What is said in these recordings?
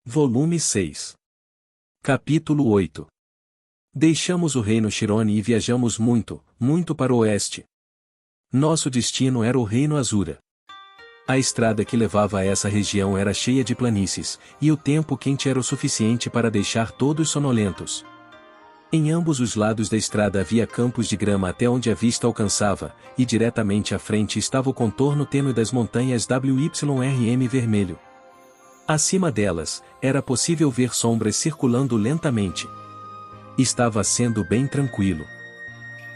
Volume 6. Capítulo 8. Deixamos o reino Shirone e viajamos muito, muito para o oeste. Nosso destino era o reino Azura. A estrada que levava a essa região era cheia de planícies, e o tempo quente era o suficiente para deixar todos sonolentos. Em ambos os lados da estrada havia campos de grama até onde a vista alcançava, e diretamente à frente estava o contorno tênue das montanhas WYRM vermelho. Acima delas, era possível ver sombras circulando lentamente. Estava sendo bem tranquilo.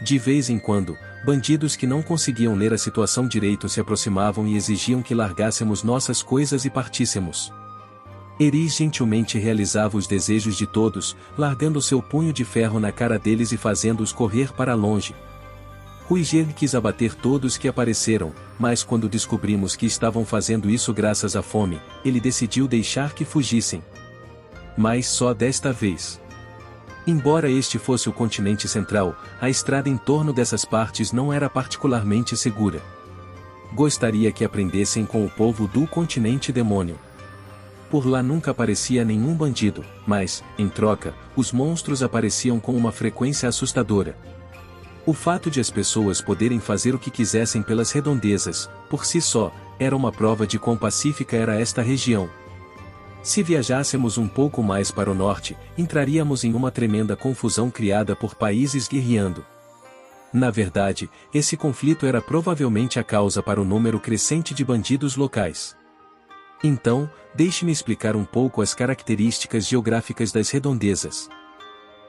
De vez em quando, bandidos que não conseguiam ler a situação direito se aproximavam e exigiam que largássemos nossas coisas e partíssemos. Eris gentilmente realizava os desejos de todos, largando seu punho de ferro na cara deles e fazendo-os correr para longe. Ruiger quis abater todos que apareceram, mas quando descobrimos que estavam fazendo isso graças à fome, ele decidiu deixar que fugissem. Mas só desta vez. Embora este fosse o continente central, a estrada em torno dessas partes não era particularmente segura. Gostaria que aprendessem com o povo do continente demônio. Por lá nunca aparecia nenhum bandido, mas, em troca, os monstros apareciam com uma frequência assustadora. O fato de as pessoas poderem fazer o que quisessem pelas redondezas, por si só, era uma prova de quão pacífica era esta região. Se viajássemos um pouco mais para o norte, entraríamos em uma tremenda confusão criada por países guerreando. Na verdade, esse conflito era provavelmente a causa para o número crescente de bandidos locais. Então, deixe-me explicar um pouco as características geográficas das redondezas.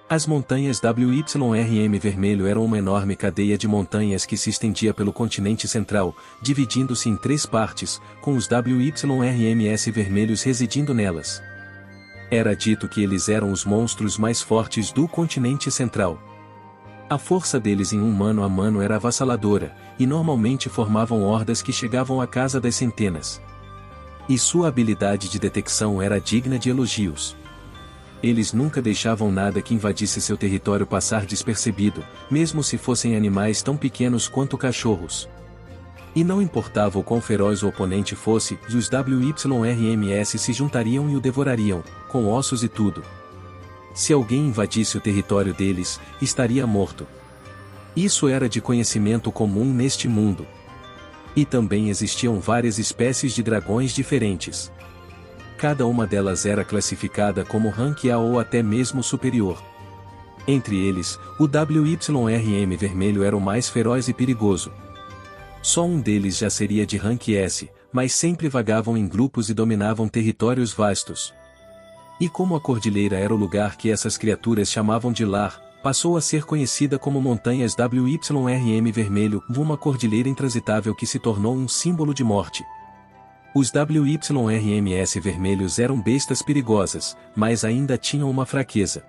As montanhas WYRM vermelho eram uma enorme cadeia de montanhas que se estendia pelo continente central, dividindo-se em 3 partes, com os WYRMS vermelhos residindo nelas. Era dito que eles eram os monstros mais fortes do continente central. A força deles em um mano a mano era avassaladora, e normalmente formavam hordas que chegavam à casa das centenas. E sua habilidade de detecção era digna de elogios. Eles nunca deixavam nada que invadisse seu território passar despercebido, mesmo se fossem animais tão pequenos quanto cachorros. E não importava o quão feroz o oponente fosse, os WYRMS se juntariam e o devorariam, com ossos e tudo. Se alguém invadisse o território deles, estaria morto. Isso era de conhecimento comum neste mundo. E também existiam várias espécies de dragões diferentes. Cada uma delas era classificada como Rank A ou até mesmo superior. Entre eles, o WYRM vermelho era o mais feroz e perigoso. Só um deles já seria de Rank S, mas sempre vagavam em grupos e dominavam territórios vastos. E como a cordilheira era o lugar que essas criaturas chamavam de lar, passou a ser conhecida como Montanhas WYRM vermelho, uma cordilheira intransitável que se tornou um símbolo de morte. Os WYRMS vermelhos eram bestas perigosas, mas ainda tinham uma fraqueza.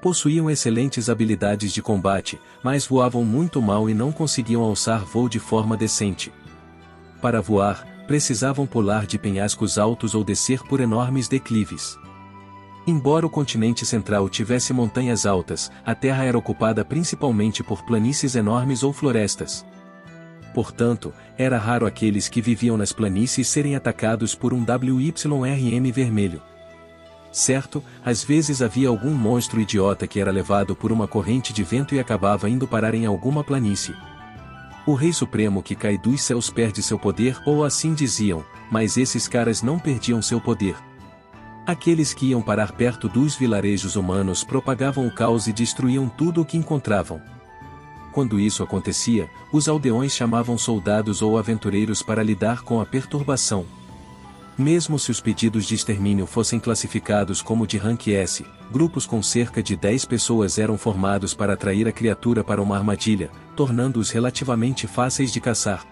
Possuíam excelentes habilidades de combate, mas voavam muito mal e não conseguiam alçar voo de forma decente. Para voar, precisavam pular de penhascos altos ou descer por enormes declives. Embora o continente central tivesse montanhas altas, a terra era ocupada principalmente por planícies enormes ou florestas. Portanto, era raro aqueles que viviam nas planícies serem atacados por um WYRM vermelho. Certo, às vezes havia algum monstro idiota que era levado por uma corrente de vento e acabava indo parar em alguma planície. O Rei Supremo que cai dos céus perde seu poder, ou assim diziam, mas esses caras não perdiam seu poder. Aqueles que iam parar perto dos vilarejos humanos propagavam o caos e destruíam tudo o que encontravam. Quando isso acontecia, os aldeões chamavam soldados ou aventureiros para lidar com a perturbação. Mesmo se os pedidos de extermínio fossem classificados como de Rank S, grupos com cerca de 10 pessoas eram formados para atrair a criatura para uma armadilha, tornando-os relativamente fáceis de caçar.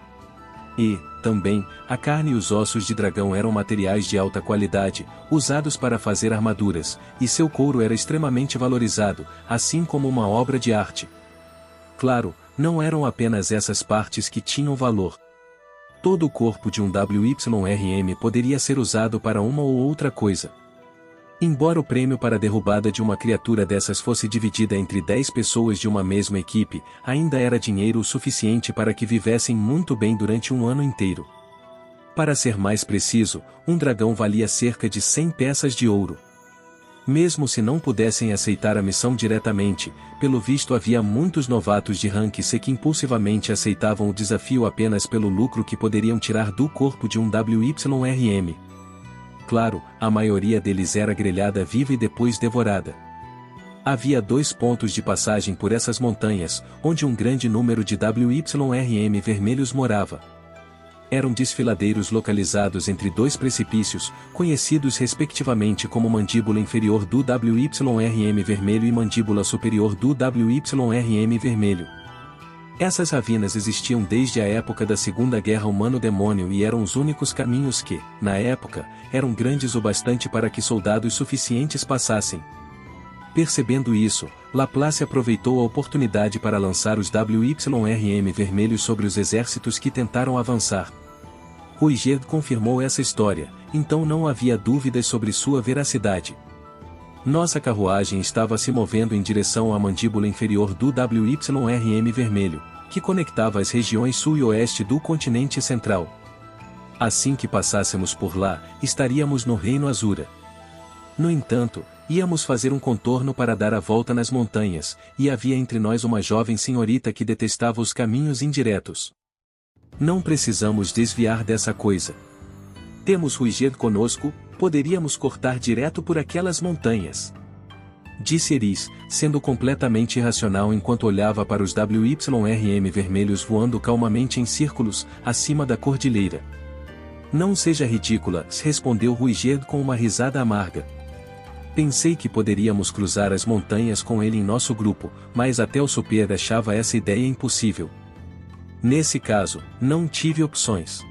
E, também, a carne e os ossos de dragão eram materiais de alta qualidade, usados para fazer armaduras, e seu couro era extremamente valorizado, assim como uma obra de arte. Claro, não eram apenas essas partes que tinham valor. Todo o corpo de um WYRM poderia ser usado para uma ou outra coisa. Embora o prêmio para a derrubada de uma criatura dessas fosse dividida entre 10 pessoas de uma mesma equipe, ainda era dinheiro o suficiente para que vivessem muito bem durante um ano inteiro. Para ser mais preciso, um dragão valia cerca de 100 peças de ouro. Mesmo se não pudessem aceitar a missão diretamente, pelo visto havia muitos novatos de rank C que impulsivamente aceitavam o desafio apenas pelo lucro que poderiam tirar do corpo de um WYRM. Claro, a maioria deles era grelhada viva e depois devorada. Havia 2 pontos de passagem por essas montanhas, onde um grande número de WYRM vermelhos morava. Eram desfiladeiros localizados entre 2 precipícios, conhecidos respectivamente como mandíbula inferior do WYRM vermelho e mandíbula superior do WYRM vermelho. Essas ravinas existiam desde a época da Segunda Guerra Humano-Demônio e eram os únicos caminhos que, na época, eram grandes o bastante para que soldados suficientes passassem. Percebendo isso, Laplace aproveitou a oportunidade para lançar os WYRM vermelhos sobre os exércitos que tentaram avançar. Ruigerd confirmou essa história, então não havia dúvidas sobre sua veracidade. Nossa carruagem estava se movendo em direção à mandíbula inferior do WYRM vermelho, que conectava as regiões sul e oeste do continente central. Assim que passássemos por lá, estaríamos no Reino Azura. No entanto, íamos fazer um contorno para dar a volta nas montanhas, e havia entre nós uma jovem senhorita que detestava os caminhos indiretos. Não precisamos desviar dessa coisa. Temos Ruigerd conosco, poderíamos cortar direto por aquelas montanhas. Disse Eris, sendo completamente irracional enquanto olhava para os WYRM vermelhos voando calmamente em círculos, acima da cordilheira. Não seja ridícula, respondeu Ruigerd com uma risada amarga. Pensei que poderíamos cruzar as montanhas com ele em nosso grupo, mas até o Super achava essa ideia impossível. Nesse caso, não tive opções.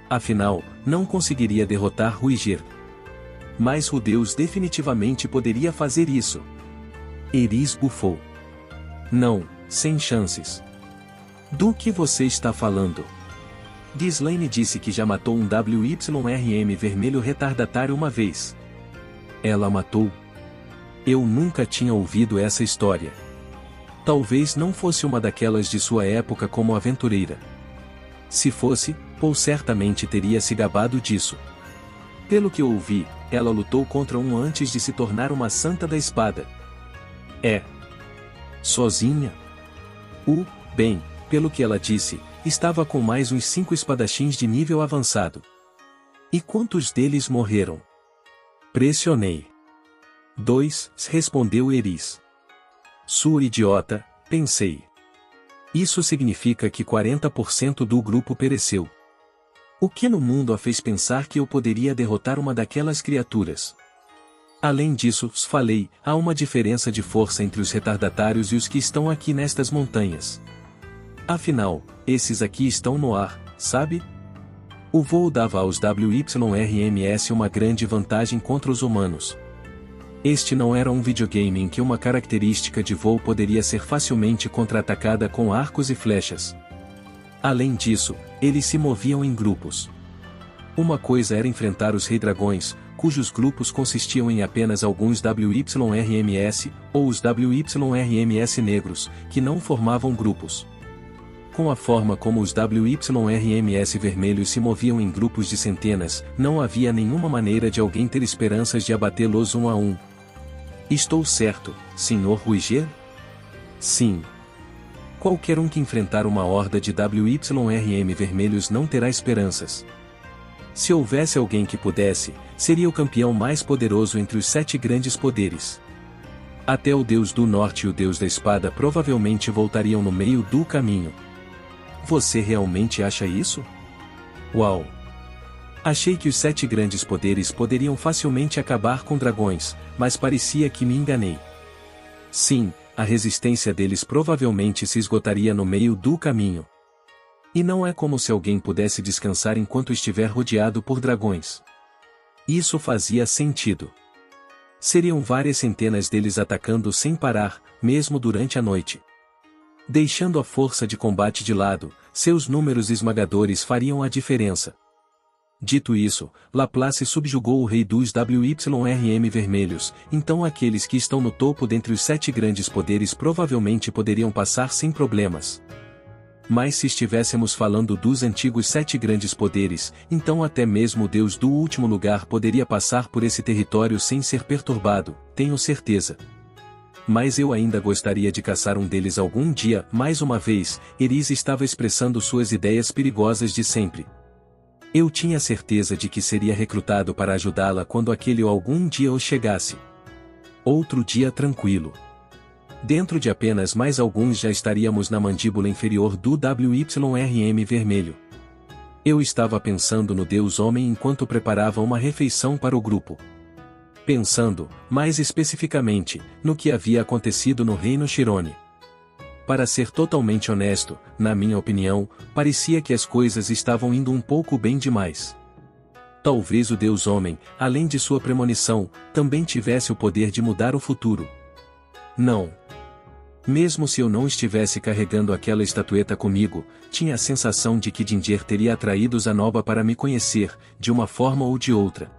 Afinal, não conseguiria derrotar Ruigerd. Mas Rudeus definitivamente poderia fazer isso. Eris bufou. Não, sem chances. Do que você está falando? Ghislaine disse que já matou um WYRM vermelho retardatário uma vez. Ela matou? Eu nunca tinha ouvido essa história. Talvez não fosse uma daquelas de sua época como aventureira. Se fosse, Paul certamente teria se gabado disso. Pelo que ouvi, ela lutou contra um antes de se tornar uma santa da espada. É. Sozinha? Bem, pelo que ela disse, estava com mais uns 5 espadachins de nível avançado. E quantos deles morreram? Pressionei. 2, respondeu Eris. Sua idiota, pensei. Isso significa que 40% do grupo pereceu. O que no mundo a fez pensar que eu poderia derrotar uma daquelas criaturas? Além disso, falei, há uma diferença de força entre os retardatários e os que estão aqui nestas montanhas. Afinal, esses aqui estão no ar, sabe? O voo dava aos WYRMS uma grande vantagem contra os humanos. Este não era um videogame em que uma característica de voo poderia ser facilmente contra-atacada com arcos e flechas. Além disso, eles se moviam em grupos. Uma coisa era enfrentar os Rei-Dragões, cujos grupos consistiam em apenas alguns WYRMS, ou os WYRMS negros, que não formavam grupos. Com a forma como os WYRMS vermelhos se moviam em grupos de centenas, não havia nenhuma maneira de alguém ter esperanças de abatê-los um a um. Estou certo, Sr. Ruigerd? Sim. Qualquer um que enfrentar uma horda de WYRM vermelhos não terá esperanças. Se houvesse alguém que pudesse, seria o campeão mais poderoso entre os 7 grandes poderes. Até o Deus do Norte e o Deus da Espada provavelmente voltariam no meio do caminho. Você realmente acha isso? Uau! Achei que os 7 grandes poderes poderiam facilmente acabar com dragões, mas parecia que me enganei. Sim, a resistência deles provavelmente se esgotaria no meio do caminho. E não é como se alguém pudesse descansar enquanto estiver rodeado por dragões. Isso fazia sentido. Seriam várias centenas deles atacando sem parar, mesmo durante a noite. Deixando a força de combate de lado, seus números esmagadores fariam a diferença. Dito isso, Laplace subjugou o rei dos WYRM vermelhos, então aqueles que estão no topo dentre os 7 grandes poderes provavelmente poderiam passar sem problemas. Mas se estivéssemos falando dos antigos 7 grandes poderes, então até mesmo o Deus do último lugar poderia passar por esse território sem ser perturbado, tenho certeza. Mas eu ainda gostaria de caçar um deles algum dia. Mais uma vez, Eris estava expressando suas ideias perigosas de sempre. Eu tinha certeza de que seria recrutado para ajudá-la quando aquele algum dia o chegasse. Outro dia tranquilo. Dentro de apenas mais alguns já estaríamos na mandíbula inferior do WYRM vermelho. Eu estava pensando no Deus Homem enquanto preparava uma refeição para o grupo. Pensando, mais especificamente, no que havia acontecido no Reino Shirone. Para ser totalmente honesto, na minha opinião, parecia que as coisas estavam indo um pouco bem demais. Talvez o Deus Homem, além de sua premonição, também tivesse o poder de mudar o futuro. Não. Mesmo se eu não estivesse carregando aquela estatueta comigo, tinha a sensação de que Dinger teria atraído Zanoba para me conhecer, de uma forma ou de outra.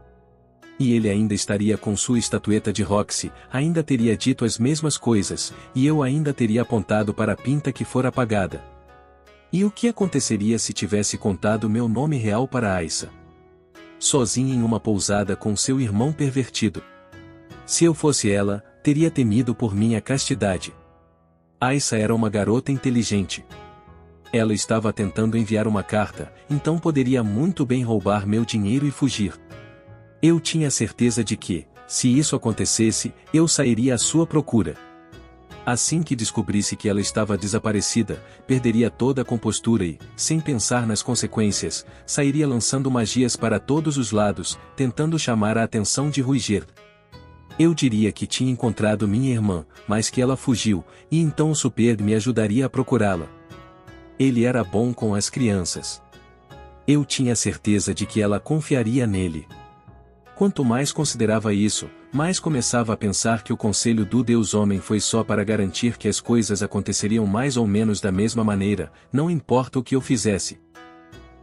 E ele ainda estaria com sua estatueta de Roxy, ainda teria dito as mesmas coisas, e eu ainda teria apontado para a pinta que fora apagada. E o que aconteceria se tivesse contado meu nome real para Aissa? Sozinha em uma pousada com seu irmão pervertido. Se eu fosse ela, teria temido por minha castidade. Aissa era uma garota inteligente. Ela estava tentando enviar uma carta, então poderia muito bem roubar meu dinheiro e fugir. Eu tinha certeza de que, se isso acontecesse, eu sairia à sua procura. Assim que descobrisse que ela estava desaparecida, perderia toda a compostura e, sem pensar nas consequências, sairia lançando magias para todos os lados, tentando chamar a atenção de Ruiger. Eu diria que tinha encontrado minha irmã, mas que ela fugiu, e então o Super me ajudaria a procurá-la. Ele era bom com as crianças. Eu tinha certeza de que ela confiaria nele. Quanto mais considerava isso, mais começava a pensar que o conselho do Deus Homem foi só para garantir que as coisas aconteceriam mais ou menos da mesma maneira, não importa o que eu fizesse.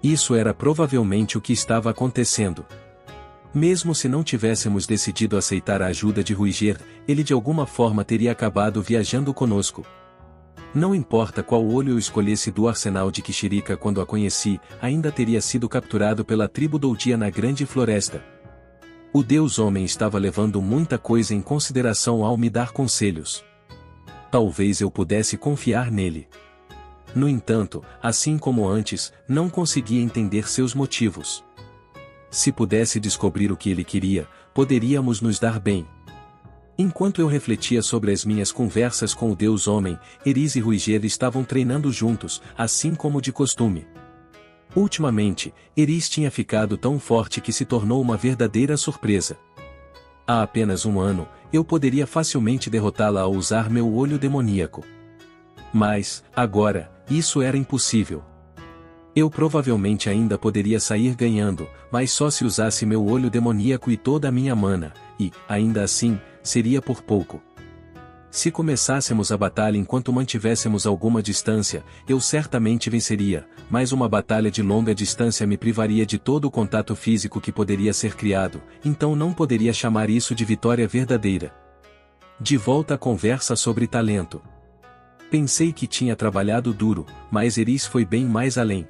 Isso era provavelmente o que estava acontecendo. Mesmo se não tivéssemos decidido aceitar a ajuda de Ruiger, ele de alguma forma teria acabado viajando conosco. Não importa qual olho eu escolhesse do arsenal de Kishirika quando a conheci, ainda teria sido capturado pela tribo Doudia na Grande Floresta. O Deus Homem estava levando muita coisa em consideração ao me dar conselhos. Talvez eu pudesse confiar nele. No entanto, assim como antes, não conseguia entender seus motivos. Se pudesse descobrir o que ele queria, poderíamos nos dar bem. Enquanto eu refletia sobre as minhas conversas com o Deus Homem, Eris e Ruiger estavam treinando juntos, assim como de costume. Ultimamente, Eris tinha ficado tão forte que se tornou uma verdadeira surpresa. Há apenas um ano, eu poderia facilmente derrotá-la ao usar meu olho demoníaco. Mas, agora, isso era impossível. Eu provavelmente ainda poderia sair ganhando, mas só se usasse meu olho demoníaco e toda a minha mana, e, ainda assim, seria por pouco. Se começássemos a batalha enquanto mantivéssemos alguma distância, eu certamente venceria, mas uma batalha de longa distância me privaria de todo o contato físico que poderia ser criado, então não poderia chamar isso de vitória verdadeira. De volta à conversa sobre talento. Pensei que tinha trabalhado duro, mas Eris foi bem mais além.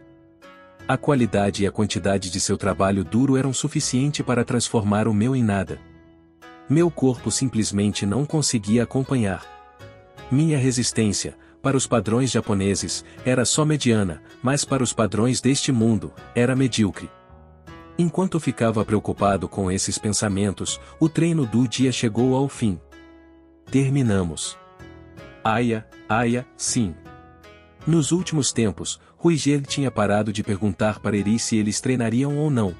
A qualidade e a quantidade de seu trabalho duro eram suficiente para transformar o meu em nada. Meu corpo simplesmente não conseguia acompanhar. Minha resistência, para os padrões japoneses, era só mediana, mas para os padrões deste mundo, era medíocre. Enquanto ficava preocupado com esses pensamentos, o treino do dia chegou ao fim. Terminamos. Aia, sim. Nos últimos tempos, Ruiger tinha parado de perguntar para Eris se eles treinariam ou não.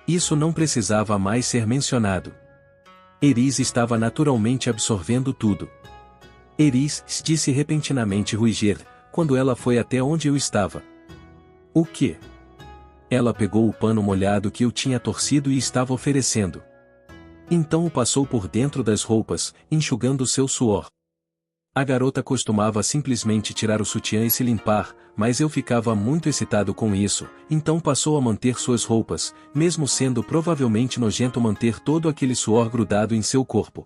Isso não precisava mais ser mencionado. Eris estava naturalmente absorvendo tudo. Eris, disse repentinamente Ruiger, quando ela foi até onde eu estava. O quê? Ela pegou o pano molhado que eu tinha torcido e estava oferecendo. Então o passou por dentro das roupas, enxugando seu suor. A garota costumava simplesmente tirar o sutiã e se limpar, mas eu ficava muito excitado com isso, então passou a manter suas roupas, mesmo sendo provavelmente nojento manter todo aquele suor grudado em seu corpo.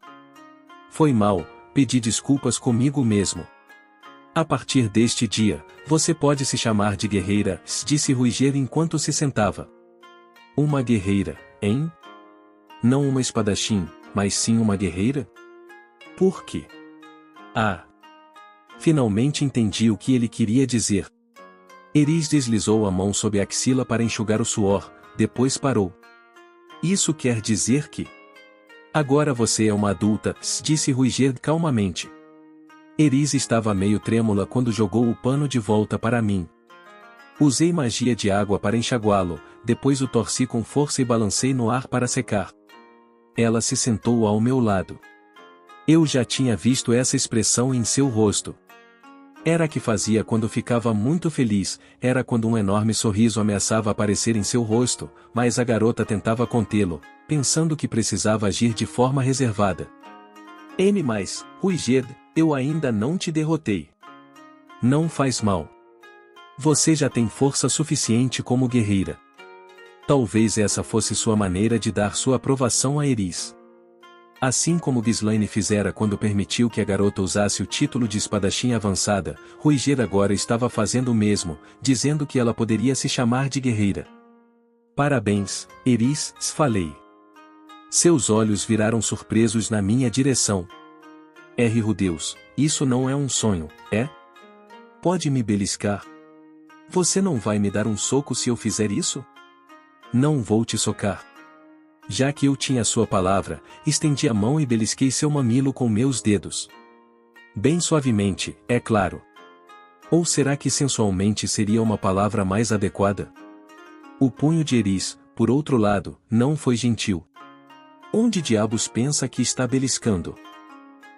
Foi mal, pedi desculpas comigo mesmo. A partir deste dia, você pode se chamar de guerreira, disse Ruiger enquanto se sentava. Uma guerreira, hein? Não uma espadachim, mas sim uma guerreira? Por quê? Ah! Finalmente entendi o que ele queria dizer. Eris deslizou a mão sob a axila para enxugar o suor, depois parou. Isso quer dizer que... Agora você é uma adulta, disse Ruiger calmamente. Eris estava meio trêmula quando jogou o pano de volta para mim. Usei magia de água para enxaguá-lo, depois o torci com força e balancei no ar para secar. Ela se sentou ao meu lado. Eu já tinha visto essa expressão em seu rosto. Era a que fazia quando ficava muito feliz, era quando um enorme sorriso ameaçava aparecer em seu rosto, mas a garota tentava contê-lo, pensando que precisava agir de forma reservada. Ruiger, eu ainda não te derrotei. Não faz mal. Você já tem força suficiente como guerreira. Talvez essa fosse sua maneira de dar sua aprovação a Eris. Assim como Ghislaine fizera quando permitiu que a garota usasse o título de espadachim avançada, Ruiger agora estava fazendo o mesmo, dizendo que ela poderia se chamar de guerreira. Parabéns, Eris, falei. Seus olhos viraram surpresos na minha direção. Deus, isso não é um sonho, é? Pode me beliscar? Você não vai me dar um soco se eu fizer isso? Não vou te socar. Já que eu tinha sua palavra, estendi a mão e belisquei seu mamilo com meus dedos. Bem suavemente, é claro. Ou será que sensualmente seria uma palavra mais adequada? O punho de Eris, por outro lado, não foi gentil. Onde diabos pensa que está beliscando?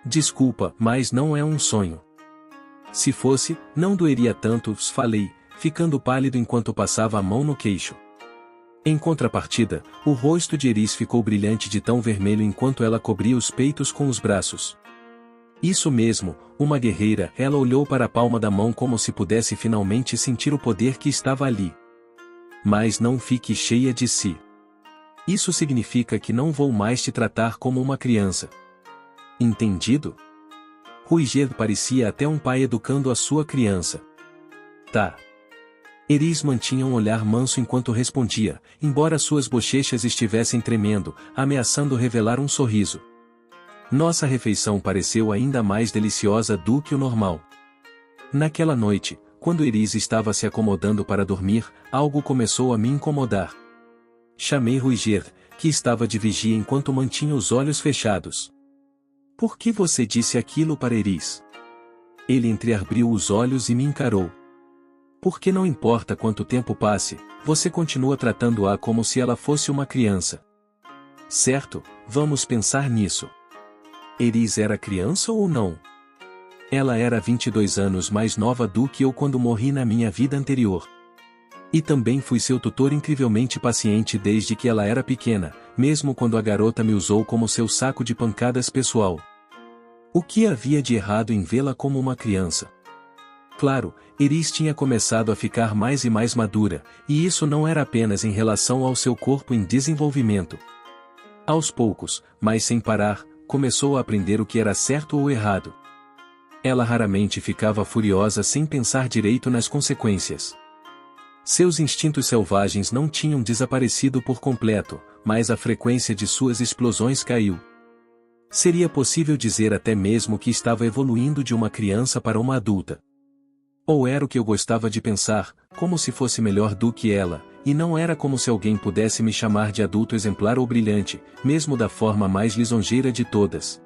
Desculpa, mas não é um sonho. Se fosse, não doeria tanto, falei, ficando pálido enquanto passava a mão no queixo. Em contrapartida, o rosto de Eris ficou brilhante de tão vermelho enquanto ela cobria os peitos com os braços. Isso mesmo, uma guerreira, ela olhou para a palma da mão como se pudesse finalmente sentir o poder que estava ali. Mas não fique cheia de si. Isso significa que não vou mais te tratar como uma criança. Entendido? Ruiger parecia até um pai educando a sua criança. Tá. Eris mantinha um olhar manso enquanto respondia, embora suas bochechas estivessem tremendo, ameaçando revelar um sorriso. Nossa refeição pareceu ainda mais deliciosa do que o normal. Naquela noite, quando Eris estava se acomodando para dormir, algo começou a me incomodar. Chamei Ruiger, que estava de vigia enquanto mantinha os olhos fechados. Por que você disse aquilo para Eris? Ele entreabriu os olhos e me encarou. Porque não importa quanto tempo passe, você continua tratando-a como se ela fosse uma criança. Certo, vamos pensar nisso. Eris era criança ou não? Ela era 22 anos mais nova do que eu quando morri na minha vida anterior. E também fui seu tutor incrivelmente paciente desde que ela era pequena, mesmo quando a garota me usou como seu saco de pancadas pessoal. O que havia de errado em vê-la como uma criança? Claro, Eris tinha começado a ficar mais e mais madura, e isso não era apenas em relação ao seu corpo em desenvolvimento. Aos poucos, mas sem parar, começou a aprender o que era certo ou errado. Ela raramente ficava furiosa sem pensar direito nas consequências. Seus instintos selvagens não tinham desaparecido por completo, mas a frequência de suas explosões caiu. Seria possível dizer até mesmo que estava evoluindo de uma criança para uma adulta. Ou era o que eu gostava de pensar, como se fosse melhor do que ela, e não era como se alguém pudesse me chamar de adulto exemplar ou brilhante, mesmo da forma mais lisonjeira de todas.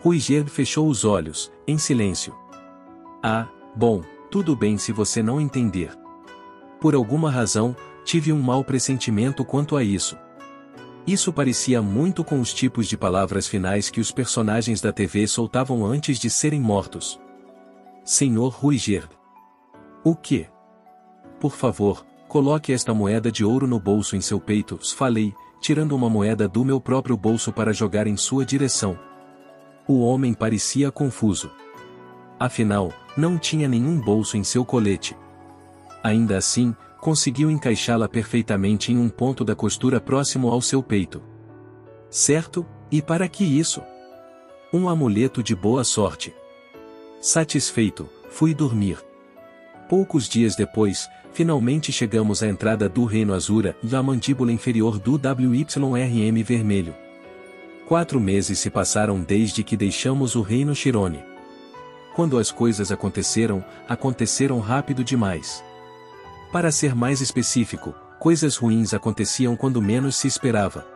Ruiger fechou os olhos, em silêncio. Ah, bom, tudo bem se você não entender. Por alguma razão, tive um mau pressentimento quanto a isso. Isso parecia muito com os tipos de palavras finais que os personagens da TV soltavam antes de serem mortos. Senhor Ruiger. O quê? Por favor, coloque esta moeda de ouro no bolso em seu peito, falei, tirando uma moeda do meu próprio bolso para jogar em sua direção. O homem parecia confuso. Afinal, não tinha nenhum bolso em seu colete. Ainda assim, conseguiu encaixá-la perfeitamente em um ponto da costura próximo ao seu peito. Certo, e para que isso? Um amuleto de boa sorte. Satisfeito, fui dormir. Poucos dias depois, finalmente chegamos à entrada do Reino Azura e à mandíbula inferior do WYRM vermelho. 4 meses se passaram desde que deixamos o Reino Chirone. Quando as coisas aconteceram, aconteceram rápido demais. Para ser mais específico, coisas ruins aconteciam quando menos se esperava.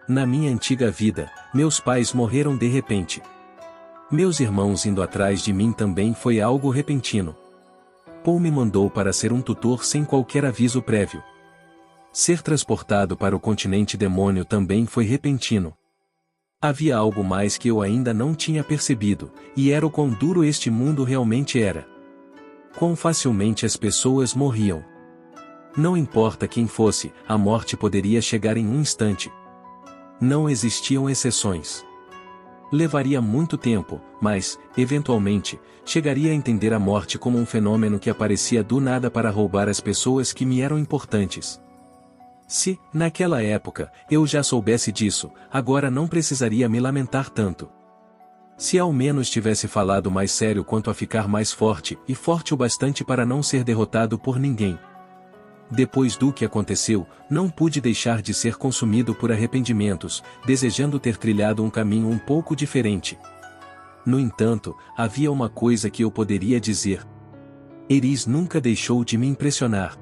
Na minha antiga vida, meus pais morreram de repente. Meus irmãos indo atrás de mim também foi algo repentino. Paul me mandou para ser um tutor sem qualquer aviso prévio. Ser transportado para o continente demônio também foi repentino. Havia algo mais que eu ainda não tinha percebido, e era o quão duro este mundo realmente era. Quão facilmente as pessoas morriam. Não importa quem fosse, a morte poderia chegar em um instante. Não existiam exceções. Levaria muito tempo, mas, eventualmente, chegaria a entender a morte como um fenômeno que aparecia do nada para roubar as pessoas que me eram importantes. Se, naquela época, eu já soubesse disso, agora não precisaria me lamentar tanto. Se ao menos tivesse falado mais sério quanto a ficar mais forte, e forte o bastante para não ser derrotado por ninguém. Depois do que aconteceu, não pude deixar de ser consumido por arrependimentos, desejando ter trilhado um caminho um pouco diferente. No entanto, havia uma coisa que eu poderia dizer. Eris nunca deixou de me impressionar.